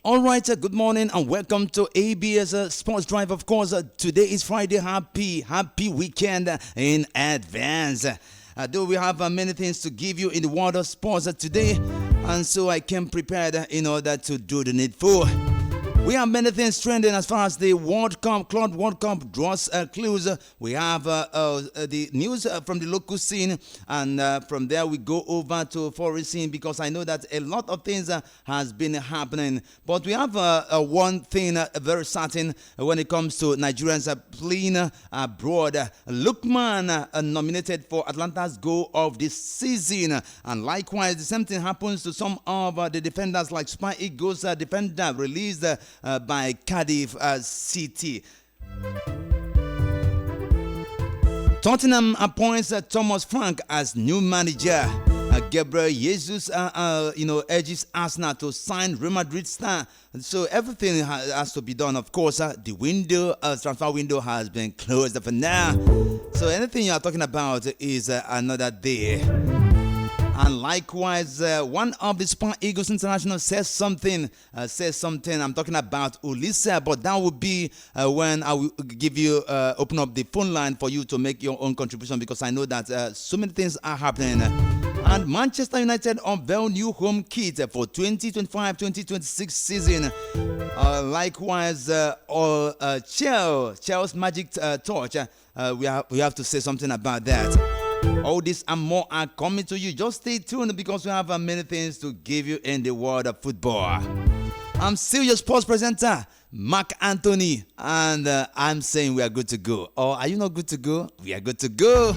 All right, good morning and welcome to ABS Sports Drive. Of course, today is Friday. Happy weekend in advance. Though we have many things to give you in the world of sports today, and so I came prepared in order to do the needful. We have many things trending as far as the World Cup, Club World Cup draws clues. We have the news from the local scene, and from there we go over to foreign scene because I know that a lot of things has been happening. But we have one thing very certain when it comes to Nigerians playing abroad. Lookman nominated for Atlanta's goal of the season, and likewise the same thing happens to some of the defenders like Super Eagles defender released by Cardiff City. Tottenham appoints Thomas Frank as new manager. Gabriel Jesus, urges Arsenal to sign Real Madrid star. So everything has to be done. Of course, the transfer window has been closed for now. So anything you are talking about is another day. And likewise, one of the Super Eagles International says something. I'm talking about Ulisa, but that will be when I will give you, open up the phone line for you to make your own contribution, because I know that so many things are happening. And Manchester United unveil new home kit for 2025-2026 season. Likewise, Chelsea's magic torch. We have to say something about that. All this and more are coming to you. Just stay tuned because we have many things to give you in the world of football. I'm still your sports presenter, Mark Anthony, and I'm saying we are good to go. Or are you not good to go? We are good to go.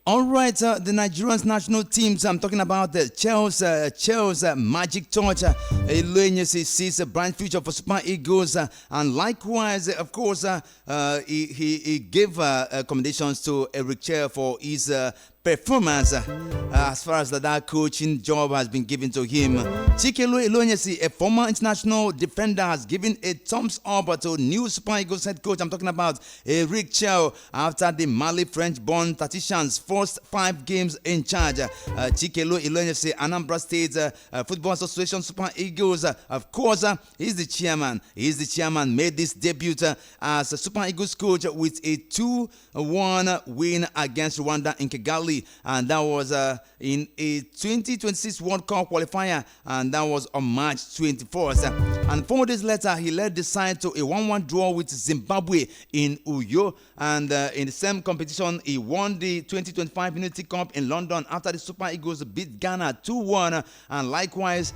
All right, the Nigerian national teams. I'm talking about the Chelsea magic torch. Eloinyesi sees a bright future for Super Eagles, and likewise, of course, he gave commendations to Eric Chair for his performance as far as that coaching job has been given to him. Chikelu Eloinyesi, a former international defender, has given a thumbs up to new Super Eagles head coach. I'm talking about Eric Chao after the Mali French-born tactician's first 5 games in charge. Chikelu Eloinyesi, Anambra State Football Association Super Eagles, of course, he's the chairman. Made this debut as a Super Eagles coach with a 2-1 win against Rwanda in Kigali. And that was in a 2026 World Cup qualifier, and that was on March 24th. And 4 days later, he led the side to a 1-1 draw with Zimbabwe in Uyo. And in the same competition, he won the 2025 Unity Cup in London after the Super Eagles beat Ghana 2-1. And likewise,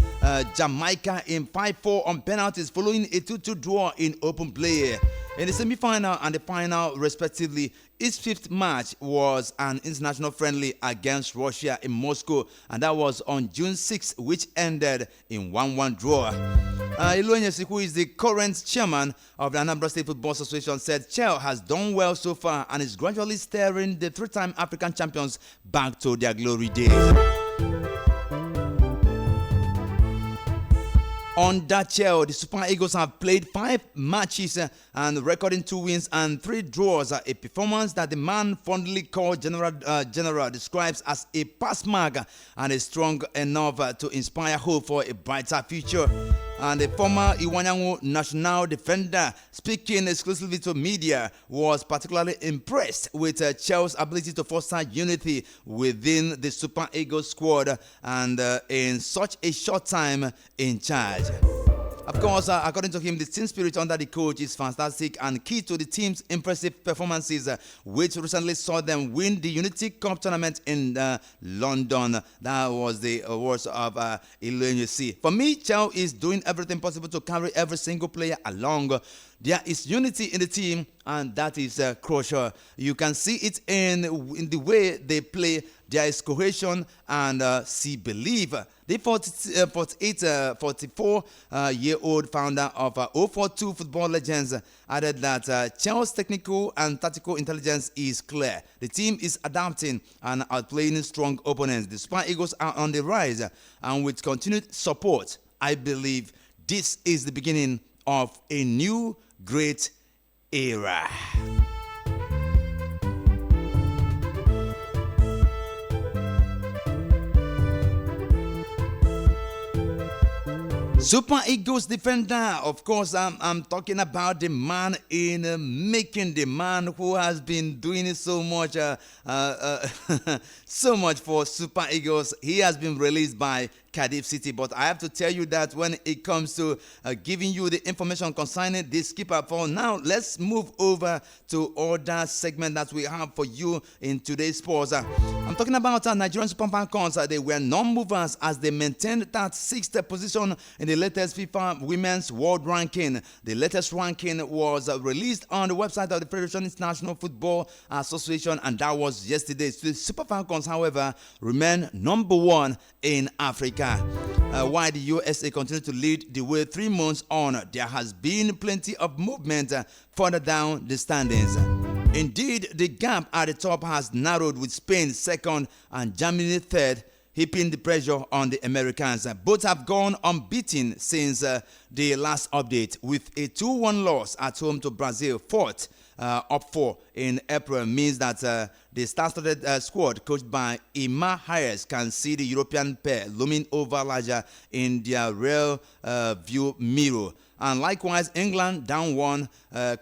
Jamaica in 5-4 on penalties following a 2-2 draw in open play. In the semi-final and the final, respectively, his 5th match was an international friendly against Russia in Moscow, and that was on June 6th, which ended in 1-1 draw. Eloinyesi, who is the current chairman of the Anambra State Football Association, said Chelsea has done well so far and is gradually steering the 3-time African champions back to their glory days. On that Chelsea, the Super Eagles have played 5 matches and recording 2 wins and 3 draws. A performance that the man fondly called General describes as a pass mark and is strong enough to inspire hope for a brighter future. And the former Iwanyangu national defender, speaking exclusively to media, was particularly impressed with Chelsea's ability to foster unity within the Super Eagles squad and in such a short time in charge. Of course, according to him, the team spirit under the coach is fantastic and key to the team's impressive performances, which recently saw them win the Unity Cup tournament in London. That was the words of Eloinyesi. For me, Chelsea is doing everything possible to carry every single player along. There is unity in the team, and that is crucial. You can see it in the way they play. there is cohesion and see belief. The 44-year-old founder of 042 Football Legends added that Chelsea's technical and tactical intelligence is clear. The team is adapting and outplaying strong opponents. The Super Eagles are on the rise, and with continued support, I believe this is the beginning of a new great era. Super Eagles defender, of course, I'm talking about the man in making, the man who has been doing so much, so much for Super Eagles. He has been released by Cardiff City, but I have to tell you that when it comes to giving you the information concerning this skipper, for now, let's move over to other segment that we have for you in today's sports. I'm talking about Nigerian Super Falcons. They were non-movers as they maintained that sixth position in the latest FIFA Women's World Ranking. The latest ranking was released on the website of the Federation International Football Association, and that was yesterday. So the Super Falcons, however, remain number one in Africa. While the USA continue to lead the way 3 months on, there has been plenty of movement further down the standings. Indeed, the gap at the top has narrowed, with Spain second and Germany third, heaping the pressure on the Americans. Both have gone unbeaten since the last update, with a 2-1 loss at home to Brazil. Fourth up 4 in April means that the star-studded squad coached by Ima Hayes can see the European pair looming over larger in their real view mirror. And likewise, England down 1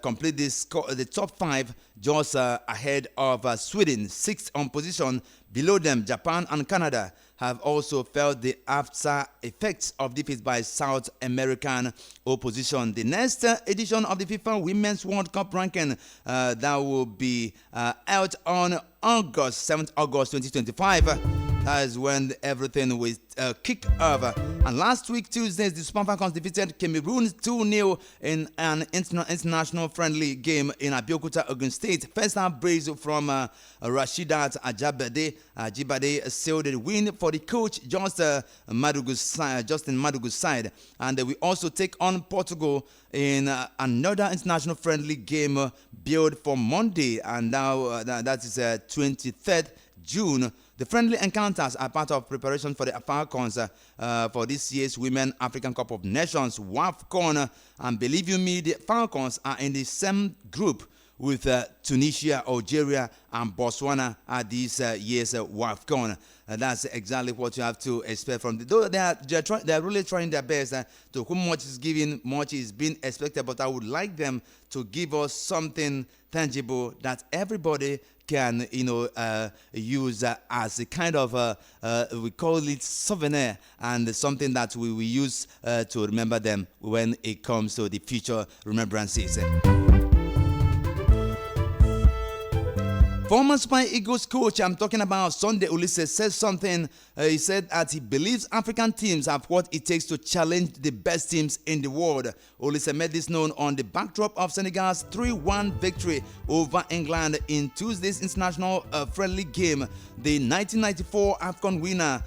complete the top 5, just ahead of Sweden, 6th on position. Below them, Japan and Canada have also felt the after effects of defeat by South American opposition. The next edition of the FIFA Women's World Cup ranking that will be out on August 2025. That is when everything will kick off. And last week, Tuesday, the Super Falcons defeated Cameroon 2-0 in an international friendly game in Abeokuta, Ogun State. First half brace from Rashidat Ajibade sealed the win for the coach, Justin Madugu's side. And we also take on Portugal in another international friendly game billed for Monday, and now that is 23rd June. The friendly encounters are part of preparation for the Falcons for this year's Women African Cup of Nations, WAFCON. And believe you me, the Falcons are in the same group with Tunisia, Algeria, and Botswana at this year's WAFCON. That's exactly what you have to expect from them. Though they are really trying their best to whom much is given, much is being expected. But I would like them to give us something tangible that everybody can, use as a kind of we call it souvenir, and something that we will use to remember them when it comes to the future remembrances. Former Super Eagles coach, I'm talking about Sunday Ulysses, said something. He said that he believes African teams have what it takes to challenge the best teams in the world. Ulysses made this known on the backdrop of Senegal's 3-1 victory over England in Tuesday's international friendly game. The 1994 AFCON winner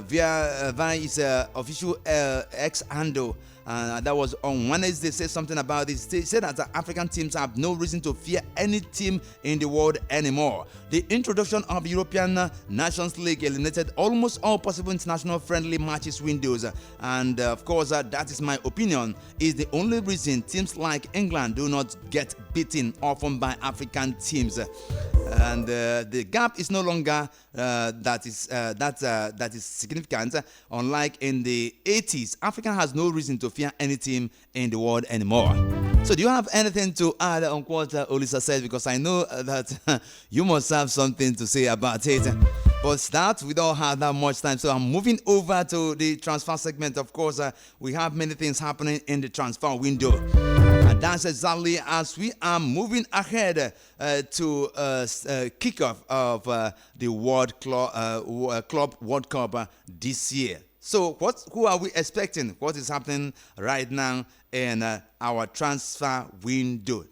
via his official X handle. That was on Wednesday. Said something about this. They said that the African teams have no reason to fear any team in the world anymore. The introduction of European Nations League eliminated almost all possible international friendly matches windows, and of course, that is my opinion, is the only reason teams like England do not get beaten often by African teams. And the gap is no longer that is significant. Unlike in the 80s, Africa has no reason to fear any team in the world anymore. So do you have anything to add on what Olisa said? Because I know that you must have something to say about it. But that, we don't have that much time. So I'm moving over to the transfer segment. Of course, we have many things happening in the transfer window. And that's exactly as we are moving ahead to kickoff of the World Club World Cup this year. So who are we expecting? What is happening right now in our transfer window?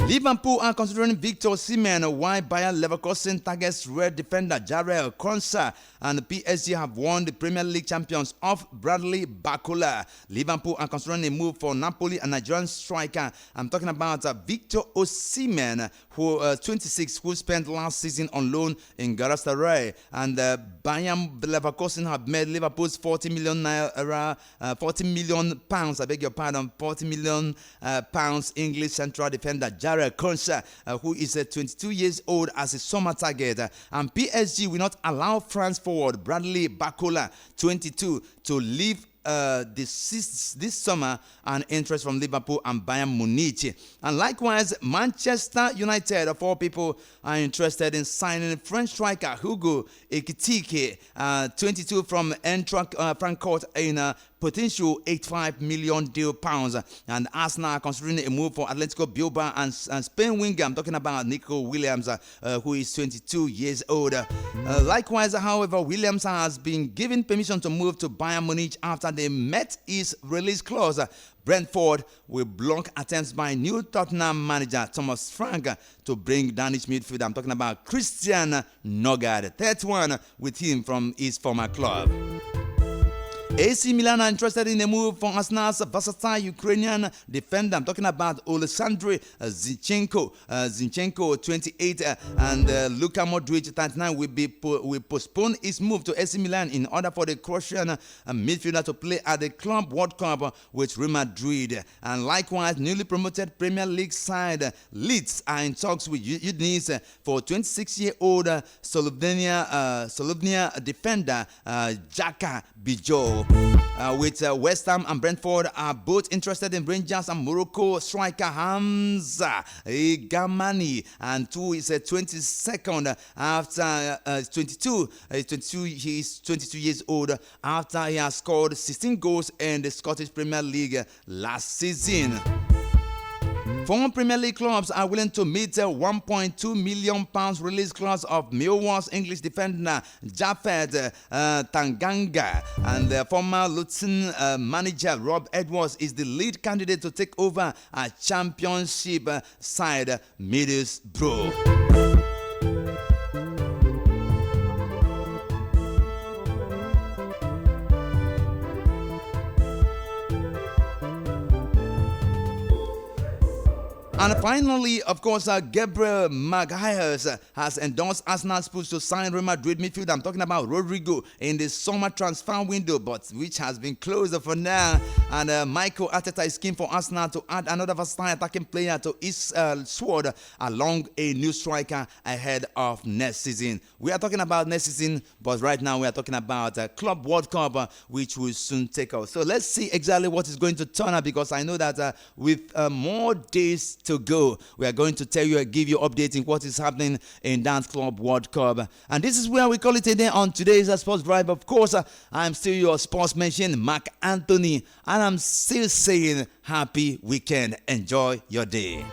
Liverpool are considering Victor Osimhen, while Bayer Leverkusen targets red defender Jarrell Konsa, and PSG have won the Premier League champions of Bradley Barcola. Liverpool are considering a move for Napoli and Nigerian striker. I'm talking about Victor Osimhen, who 26, who spent last season on loan in Galatasaray, and Bayer Leverkusen have made Liverpool's 40 million pounds. I beg your pardon, 40 million pounds English central defender Jarrell Konsa, who is 22 years old, as a summer target. And PSG will not allow France forward Bradley Barcola, 22, to leave this summer, and interest from Liverpool and Bayern Munich. And likewise, Manchester United, of all people, are interested in signing French striker Hugo Ekitike, 22, from Eintracht Frankfurt in a potential 85 million deal pounds. And Arsenal are considering a move for Atletico Bilbao and Spain winger. I'm talking about Nico Williams, who is 22 years old. Likewise, however, Williams has been given permission to move to Bayern Munich after they met his release clause. Brentford will block attempts by new Tottenham manager Thomas Frank to bring Danish midfielder. I'm talking about Christian Nogard, 31, with him from his former club. AC Milan are interested in a move for Arsenal's versatile Ukrainian defender. I'm talking about Oleksandr Zinchenko, 28, and Luka Modric, 39, will postpone his move to AC Milan in order for the Croatian midfielder to play at the Club World Cup with Real Madrid. And likewise, newly promoted Premier League side Leeds are in talks with Udinese for 26-year-old Slovenia defender Jaka Bijo. With West Ham and Brentford are both interested in Rangers and Morocco striker Hamza Gamani, and who is 22nd after 22. He is 22 years old after he has scored 16 goals in the Scottish Premier League last season. Former Premier League clubs are willing to meet a £1.2 million release clause of Millwall's English defender Japhet Tanganga, and the former Luton manager Rob Edwards is the lead candidate to take over a Championship side Middlesbrough. And finally, of course, Gabriel Magalhaes has endorsed Arsenal's push to sign Real Madrid midfielder. I'm talking about Rodrigo in the summer transfer window, but which has been closed for now. And Michael Arteta is keen for Arsenal to add another versatile attacking player to his squad, along a new striker ahead of next season. We are talking about next season, but right now we are talking about Club World Cup, which will soon take off. So let's see exactly what is going to turn up, because I know that with more days to go, we are going to tell you and give you updating what is happening in Dance Club World Cup. And this is where we call it a day on today's Sports Drive. Of course, I'm still your sportsman, Mark Anthony, and I'm still saying happy weekend. Enjoy your day.